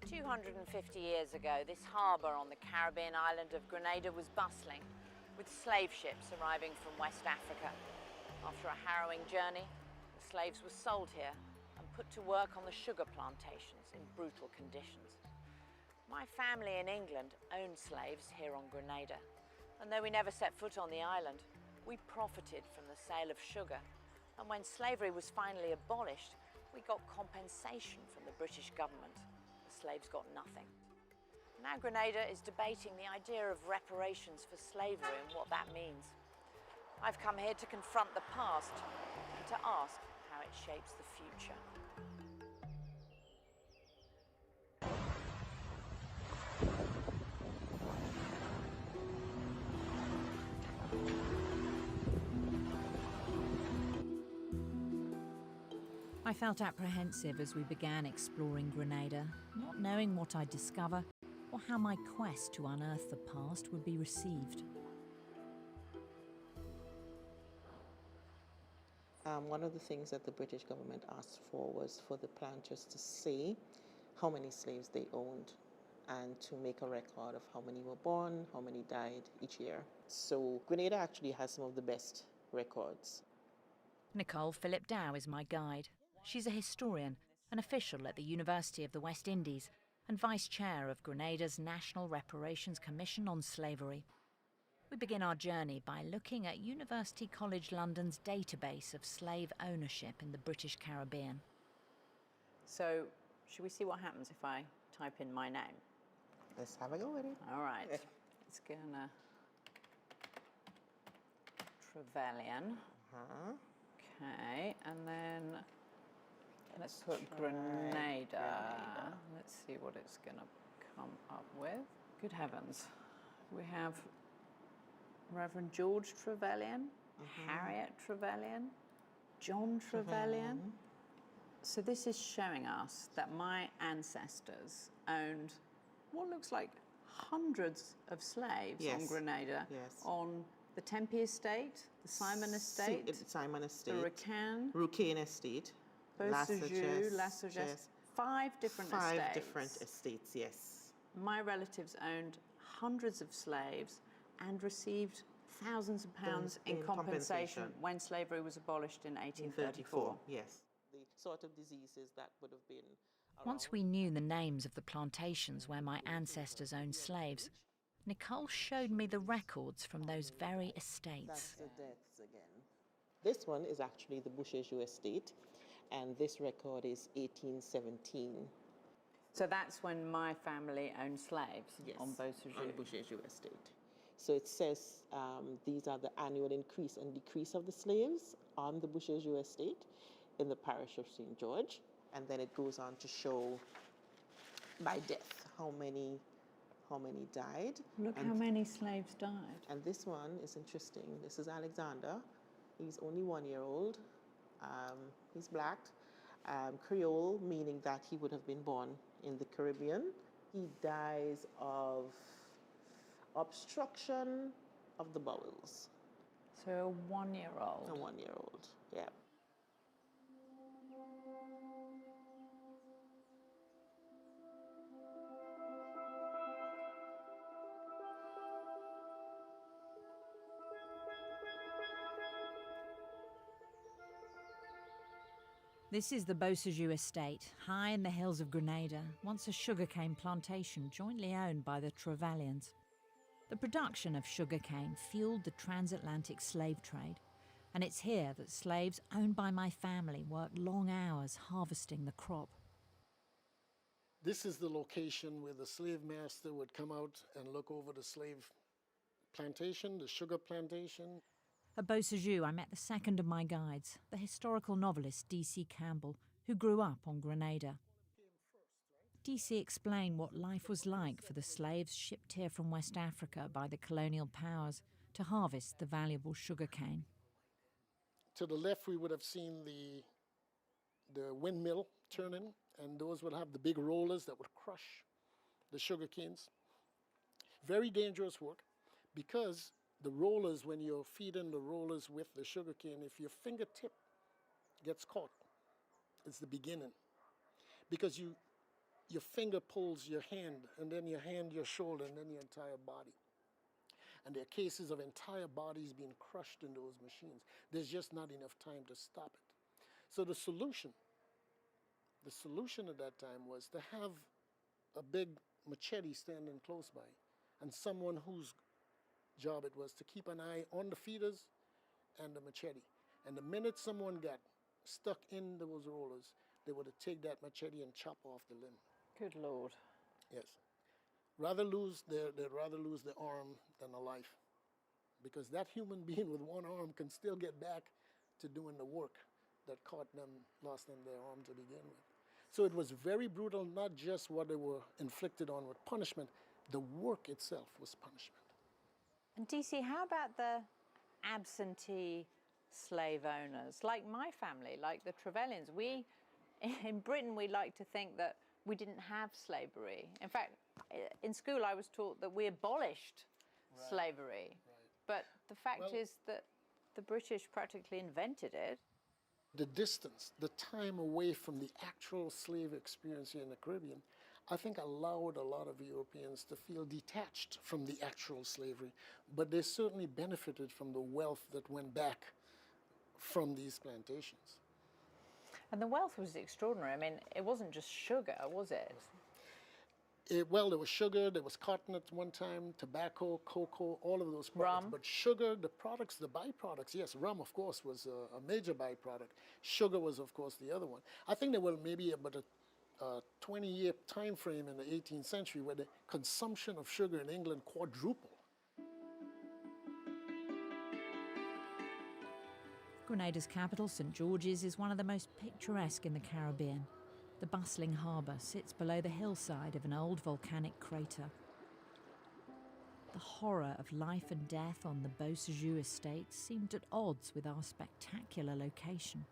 250 years ago, this harbour on the Caribbean island of Grenada was bustling, with slave ships arriving from West Africa. After a harrowing journey, the slaves were sold here and put to work on the sugar plantations in brutal conditions. My family in England owned slaves here on Grenada, and though we never set foot on the island, we profited from the sale of sugar. And when slavery was finally abolished, we got compensation from the British government. The slaves got nothing. Now Grenada is debating the idea of reparations for slavery and what that means. I've come here to confront the past and to ask how it shapes the future. I felt apprehensive as we began exploring Grenada, not knowing what I'd discover or how my quest to unearth the past would be received. One of the things that the British government asked for was for the planters to say how many slaves they owned and to make a record of how many were born, how many died each year. So Grenada actually has some of the best records. Nicole Phillip Dow is my guide. She's a historian, an official at the University of the West Indies, and vice chair of Grenada's National Reparations Commission on Slavery. We begin our journey by looking at University College London's database of slave ownership in the British Caribbean. So, should we see what happens if I type in my name? Let's have a go with it. All right. It's gonna... Trevelian. Okay, and then let's put Grenada. Let's see what it's going to come up with. Good heavens. We have Reverend George Trevelian, Harriet Trevelian, John Trevelian. So this is showing us that my ancestors owned what looks like hundreds of slaves on Grenada, on the Tempe estate, the Simon estate, the Rucan estate, Lassages, five different estates, yes. My relatives owned hundreds of slaves and received thousands of pounds in compensation when slavery was abolished in 1834. Yes. The sort of diseases that would have been around. Once we knew the names of the plantations where my ancestors owned slaves, Nicole showed me the records from those very estates. That's the deaths again. This one is actually the Boucherjou estate, and this record is 1817. So that's when my family owned slaves on Boucherjou? On Boucherjou estate. So it says these are the annual increase and decrease of the slaves on the Boucherjou estate in the parish of St. George. And then it goes on to show by death how many died. Look how many slaves died. And this one is interesting. This is Alexander. He's only 1 year old. He's black. Creole, meaning that he would have been born in the Caribbean. He dies of obstruction of the bowels. So a 1 year old? A 1 year old, yeah. This is the Boucherjou estate, high in the hills of Grenada, once a sugarcane plantation jointly owned by the Trevelians. The production of sugarcane fueled the transatlantic slave trade, and it's here that slaves owned by my family worked long hours harvesting the crop. This is the location where the slave master would come out and look over the slave plantation, the sugar plantation. At Boucherjou, I met the second of my guides, the historical novelist D.C. Campbell, who grew up on Grenada. D.C. explained what life was like for the slaves shipped here from West Africa by the colonial powers to harvest the valuable sugarcane. To the left, we would have seen the windmill turning, and those would have the big rollers that would crush the sugar canes. Very dangerous work, because the rollers, when you're feeding the rollers with the sugar cane, if your fingertip gets caught, it's the beginning. Because your finger pulls your hand, and then your hand, your shoulder, and then your entire body. And there are cases of entire bodies being crushed in those machines. There's just not enough time to stop it. So the solution at that time was to have a big machete standing close by, and someone whose job it was to keep an eye on the feeders and the machete. And the minute someone got stuck in those rollers, they would take that machete and chop off the limb. Good Lord. Yes. They'd rather lose the arm than a life, because that human being with one arm can still get back to doing the work that lost them their arm to begin with. So it was very brutal, not just what they were inflicted on with punishment, the work itself was punishment. And DC, how about the absentee slave owners, like my family, like the Trevelians? In Britain, we like to think that we didn't have slavery. In fact, in school, I was taught that we abolished slavery. Right. But the fact is that the British practically invented it. The distance, the time away from the actual slave experience here in the Caribbean, I think allowed a lot of Europeans to feel detached from the actual slavery, but they certainly benefited from the wealth that went back from these plantations. And the wealth was extraordinary. I mean, it wasn't just sugar, was it? Well, there was sugar, there was cotton at one time, tobacco, cocoa, all of those products. Rum. But sugar, the products, the byproducts, yes, rum, of course, was a major byproduct. Sugar was, of course, the other one. I think there were maybe about a 20-year time frame in the 18th century where the consumption of sugar in England quadrupled. Grenada's capital, St. George's, is one of the most picturesque in the Caribbean. The bustling harbour sits below the hillside of an old volcanic crater. The horror of life and death on the Beausejour estate seemed at odds with our spectacular location.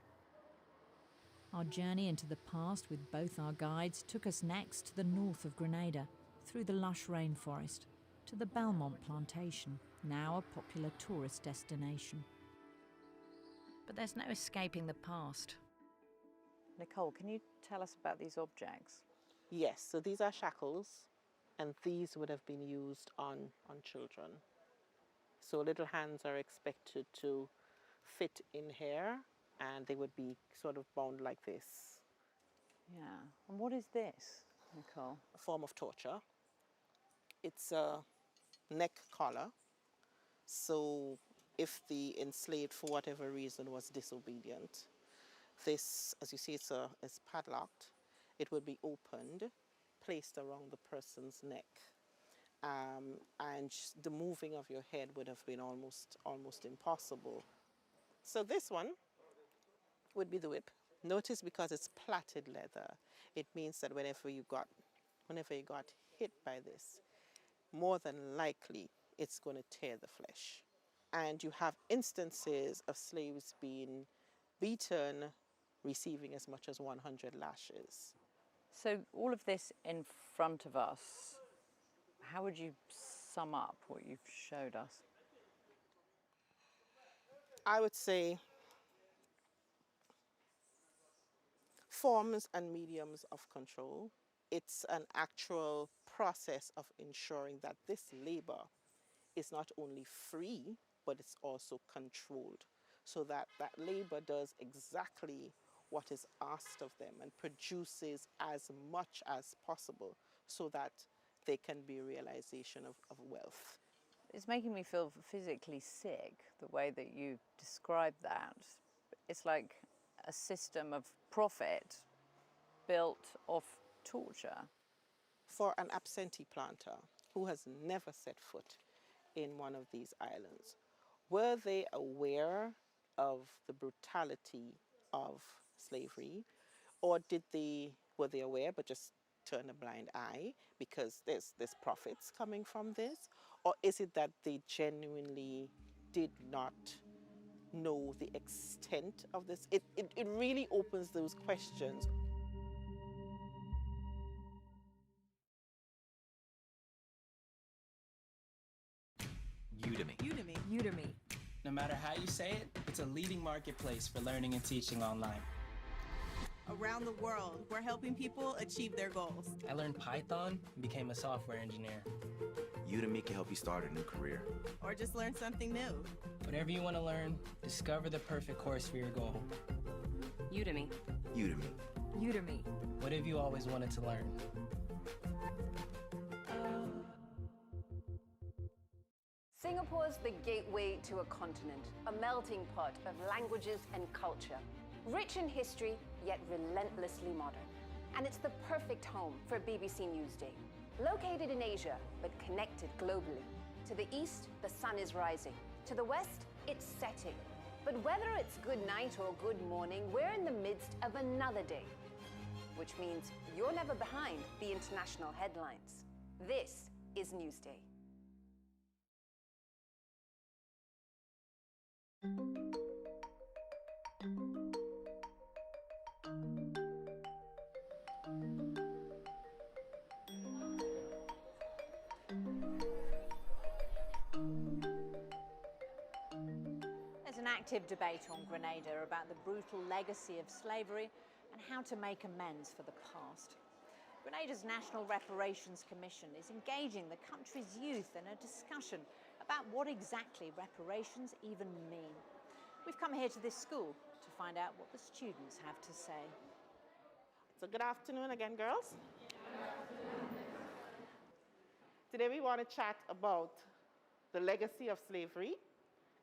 Our journey into the past with both our guides took us next to the north of Grenada, through the lush rainforest, to the Belmont plantation, now a popular tourist destination. But there's no escaping the past. Nicole, can you tell us about these objects? Yes, so these are shackles, and these would have been used on children. So little hands are expected to fit in here, and they would be sort of bound like this. Yeah. And what is this, Nicole? A form of torture. It's a neck collar. So if the enslaved, for whatever reason, was disobedient, this, as you see, it's padlocked. It would be opened, placed around the person's neck, and the moving of your head would have been almost impossible. So this one would be the whip. Notice, because it's plaited leather, it means that whenever you got hit by this, more than likely it's going to tear the flesh. And you have instances of slaves being beaten, receiving as much as 100 lashes. So all of this in front of us, how would you sum up what you've showed us? I would say forms and mediums of control. It's an actual process of ensuring that this labor is not only free, but it's also controlled, so that that labor does exactly what is asked of them and produces as much as possible so that there can be realization of wealth. It's making me feel physically sick, the way that you describe that. It's like a system of profit built off torture. For an absentee planter who has never set foot in one of these islands, were they aware of the brutality of slavery, or were they aware but just turn a blind eye because there's profits coming from this? Or is it that they genuinely did not know the extent of this? It really opens those questions. Udemy. No matter how you say it, it's a leading marketplace for learning and teaching online. around the world. We're helping people achieve their goals. I learned Python and became a software engineer. Udemy can help you start a new career. Or just learn something new. Whatever you want to learn, discover the perfect course for your goal. Udemy. Udemy. Udemy. What have you always wanted to learn? Singapore's the gateway to a continent, a melting pot of languages and culture. Rich in history, yet relentlessly modern. And it's the perfect home for BBC Newsday. Located in Asia, but connected globally. To the east, the sun is rising. To the west, it's setting. But whether it's good night or good morning, we're in the midst of another day. Which means you're never behind the international headlines. This is Newsday. There's an active debate on Grenada about the brutal legacy of slavery and how to make amends for the past. Grenada's National Reparations Commission is engaging the country's youth in a discussion about what exactly reparations even mean. We've come here to this school to find out what the students have to say. So good afternoon again, girls. Today we want to chat about the legacy of slavery,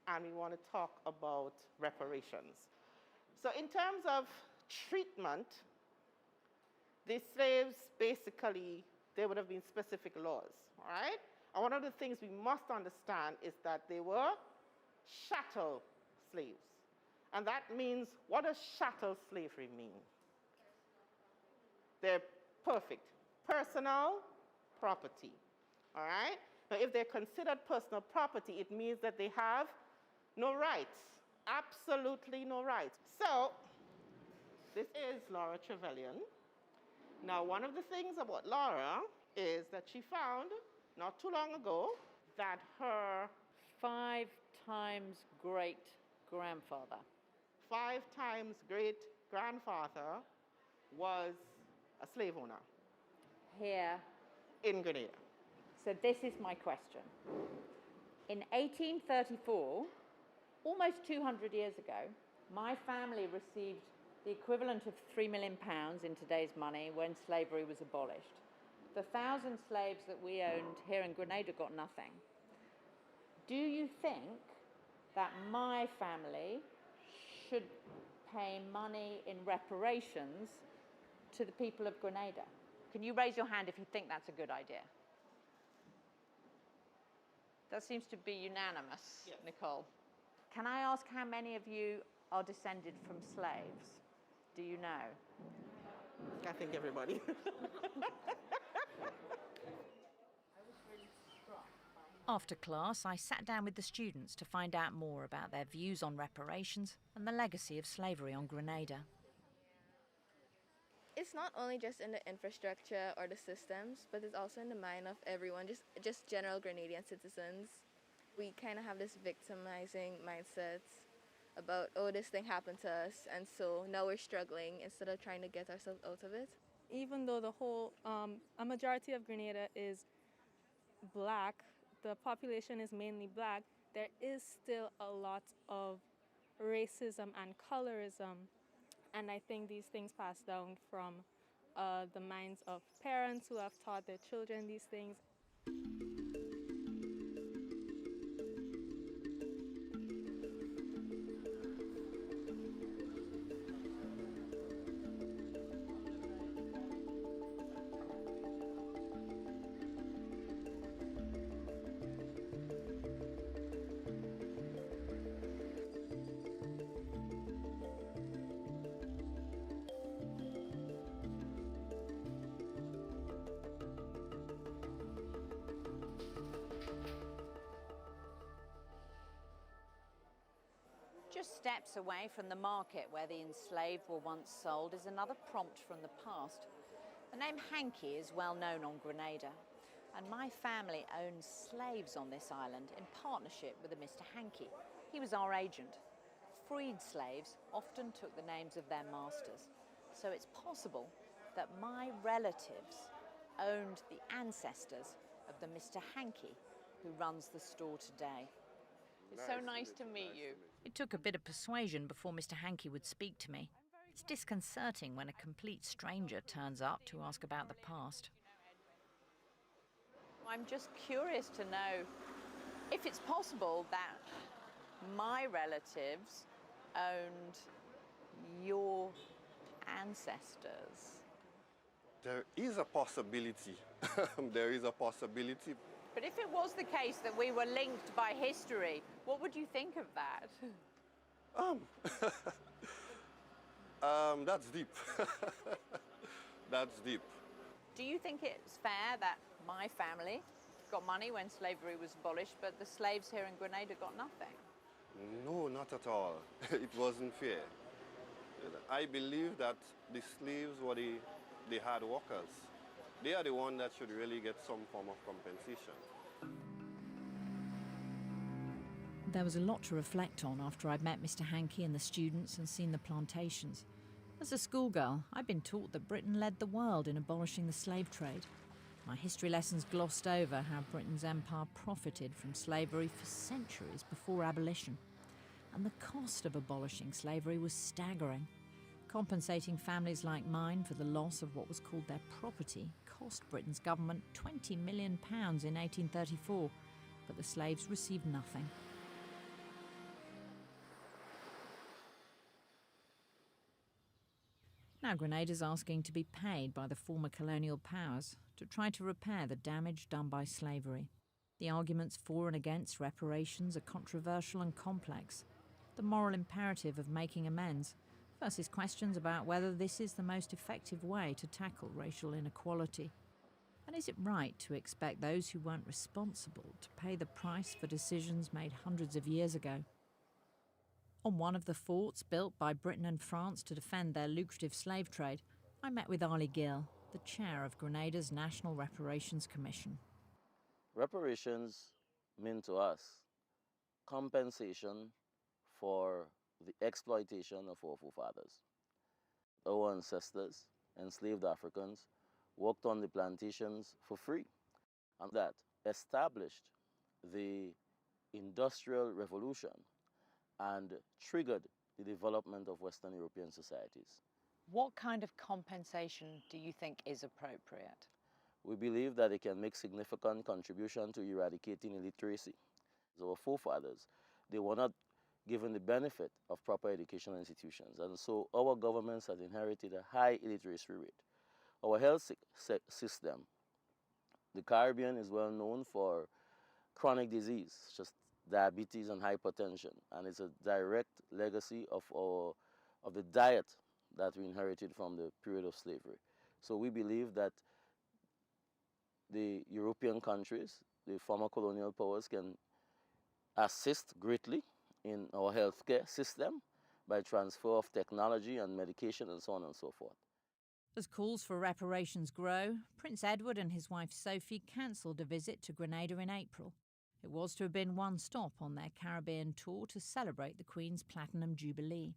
and we want to talk about reparations. So in terms of treatment, the slaves basically, there would have been specific laws, all right? And one of the things we must understand is that they were chattel slaves. And that means, what does chattel slavery mean? They're perfect. Personal property, all right? Now, if they're considered personal property, it means that they have no rights, absolutely no rights. So, this is Laura Trevelian. Now, one of the things about Laura is that she found, not too long ago, that her 5 times great-grandfather. 5 times great-grandfather was a slave owner Here. in Grenada. So this is my question. In 1834, almost 200 years ago, my family received the equivalent of £3 million in today's money when slavery was abolished. The 1,000 slaves that we owned here in Grenada got nothing. Do you think that my family should pay money in reparations to the people of Grenada? Can you raise your hand if you think that's a good idea? That seems to be unanimous, Yes. Nicole. Can I ask how many of you are descended from slaves? Do you know? I think everybody. After class, I sat down with the students to find out more about their views on reparations and the legacy of slavery on Grenada. It's not only just in the infrastructure or the systems, but it's also in the mind of everyone, just general Grenadian citizens. We kind of have this victimizing mindset about, oh, this thing happened to us, and so now we're struggling instead of trying to get ourselves out of it. Even though a majority of Grenada is black, the population is mainly black, there is still a lot of racism and colorism. And I think these things pass down from the minds of parents who have taught their children these things. Just steps away from the market where the enslaved were once sold is another prompt from the past. The name Hankey is well known on Grenada, and my family owns slaves on this island in partnership with a Mr. Hankey. He was our agent. Freed slaves often took the names of their masters. So it's possible that my relatives owned the ancestors of the Mr. Hankey who runs the store today. It's so nice to meet you. It took a bit of persuasion before Mr. Hankey would speak to me. It's disconcerting when a complete stranger turns up to ask about the past. I'm just curious to know if it's possible that my relatives owned your ancestors. There is a possibility. There is a possibility. But if it was the case that we were linked by history, what would you think of that? That's deep. That's deep. Do you think it's fair that my family got money when slavery was abolished, but the slaves here in Grenada got nothing? No, not at all. It wasn't fair. I believe that the slaves were the hard workers. They are the ones that should really get some form of compensation. There was a lot to reflect on after I'd met Mr. Hankey and the students and seen the plantations. As a schoolgirl, I'd been taught that Britain led the world in abolishing the slave trade. My history lessons glossed over how Britain's empire profited from slavery for centuries before abolition. And the cost of abolishing slavery was staggering. Compensating families like mine for the loss of what was called their property cost Britain's government £20 million in 1834, but the slaves received nothing. Now Grenada's asking to be paid by the former colonial powers to try to repair the damage done by slavery. The arguments for and against reparations are controversial and complex. The moral imperative of making amends versus questions about whether this is the most effective way to tackle racial inequality. And is it right to expect those who weren't responsible to pay the price for decisions made hundreds of years ago? On one of the forts built by Britain and France to defend their lucrative slave trade, I met with Ali Gill, the chair of Grenada's National Reparations Commission. Reparations mean to us compensation for the exploitation of our forefathers. Our ancestors, enslaved Africans, worked on the plantations for free, and that established the Industrial Revolution and triggered the development of Western European societies. What kind of compensation do you think is appropriate? We believe that it can make significant contribution to eradicating illiteracy. Our forefathers, they were not given the benefit of proper educational institutions, and so our governments have inherited a high illiteracy rate. Our health system, the Caribbean is well known for chronic disease, such as diabetes and hypertension, and it's a direct legacy of the diet that we inherited from the period of slavery. So we believe that the European countries, the former colonial powers, can assist greatly in our healthcare system by transfer of technology and medication and so on and so forth. As calls for reparations grow, Prince Edward and his wife Sophie cancelled a visit to Grenada in April. It was to have been one stop on their Caribbean tour to celebrate the Queen's Platinum Jubilee.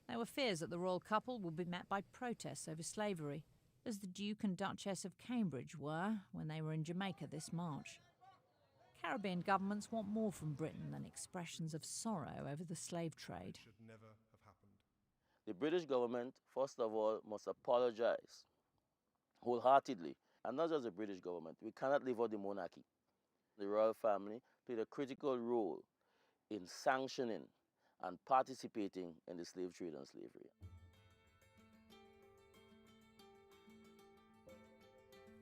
There were fears that the royal couple would be met by protests over slavery, as the Duke and Duchess of Cambridge were when they were in Jamaica this March. Caribbean governments want more from Britain than expressions of sorrow over the slave trade. The British government, first of all, must apologize wholeheartedly, and not just the British government. We cannot live out the monarchy. The royal family played a critical role in sanctioning and participating in the slave trade and slavery.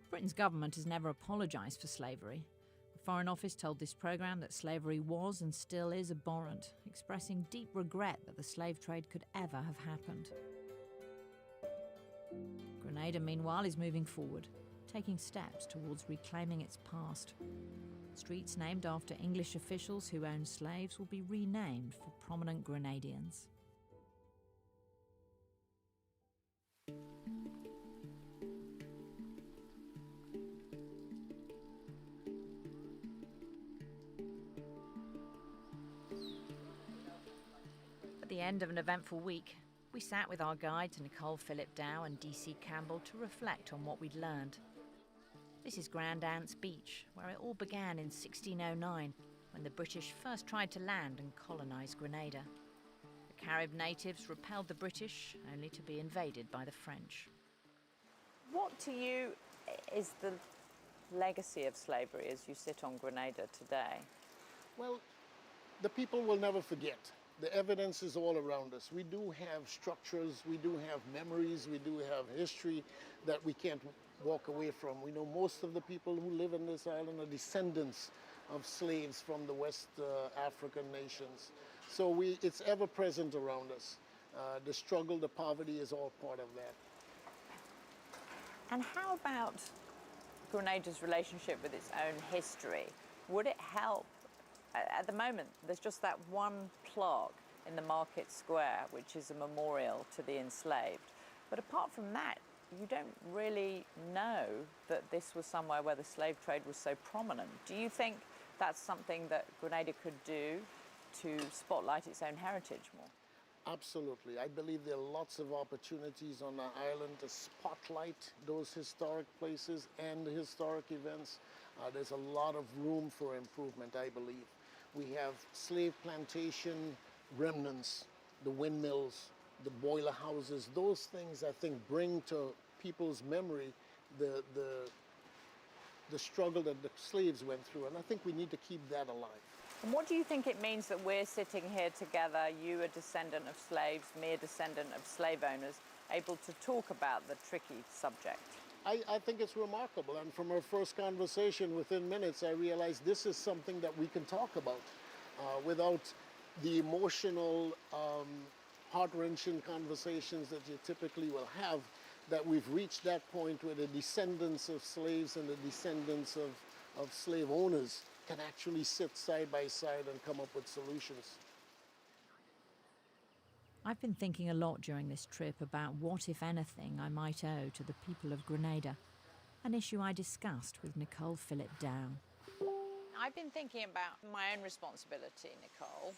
Britain's government has never apologised for slavery. The Foreign Office told this programme that slavery was and still is abhorrent, expressing deep regret that the slave trade could ever have happened. Grenada, meanwhile, is moving forward, taking steps towards reclaiming its past. Streets named after English officials who owned slaves will be renamed for prominent Grenadians. At the end of an eventful week, We sat with our guides Nicole Phillip Dow and DC Campbell to reflect on what we'd learned. This is Grand Anse Beach, where it all began in 1609, when the British first tried to land and colonise Grenada. The Carib natives repelled the British, only to be invaded by the French. What to you is the legacy of slavery as you sit on Grenada today? Well, the people will never forget. The evidence is all around us. We do have structures, we do have memories, we do have history that we can't walk away from. We know most of the people who live in this island are descendants of slaves from the West African nations. So it's ever present around us. The struggle, the poverty is all part of that. And how about Grenada's relationship with its own history? Would it help? At the moment, there's just that one plaque in the market square, which is a memorial to the enslaved. But apart from that, you don't really know that this was somewhere where the slave trade was so prominent. Do you think that's something that Grenada could do to spotlight its own heritage more? Absolutely. I believe there are lots of opportunities on the island to spotlight those historic places and historic events. There's a lot of room for improvement, I believe. We have slave plantation remnants, the windmills, the boiler houses. Those things, I think, bring to people's memory the struggle that the slaves went through, and I think we need to keep that alive. And what do you think it means that we're sitting here together, you a descendant of slaves, me a descendant of slave owners, able to talk about the tricky subject? I think it's remarkable, and from our first conversation, within minutes, I realized this is something that we can talk about without the emotional, heart-wrenching conversations that you typically will have, that we've reached that point where the descendants of slaves and the descendants of slave owners can actually sit side by side and come up with solutions. I've been thinking a lot during this trip about what, if anything, I might owe to the people of Grenada, an issue I discussed with Nicole Phillip Dow. I've been thinking about my own responsibility, Nicole.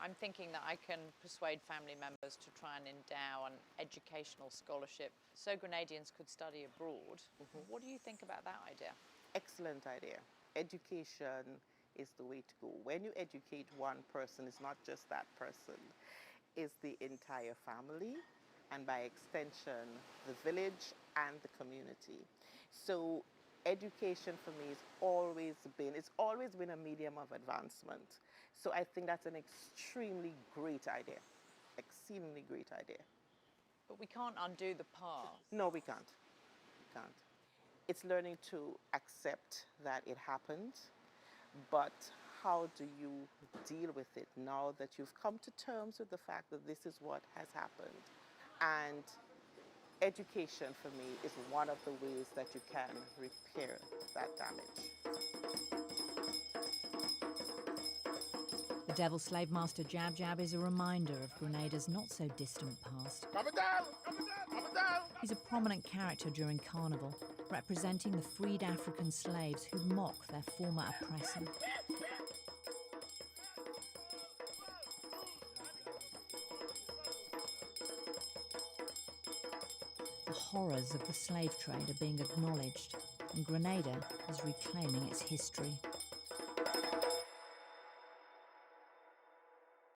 I'm thinking that I can persuade family members to try and endow an educational scholarship so Grenadians could study abroad. What do you think about that idea? Excellent idea. Education is the way to go. When you educate one person, it's not just that person, it's the entire family, and by extension, the village and the community. So education for me it's always been a medium of advancement. So I think that's an extremely great idea, exceedingly great idea. But we can't undo the past. No, we can't. We can't. It's learning to accept that it happened, but how do you deal with it now that you've come to terms with the fact that this is what has happened? And education for me is one of the ways that you can repair that damage. The devil slave master Jab Jab is a reminder of Grenada's not-so-distant past. Come it down! Come it down! Come it down! He's a prominent character during Carnival, representing the freed African slaves who mock their former oppressor. The horrors of the slave trade are being acknowledged, and Grenada is reclaiming its history.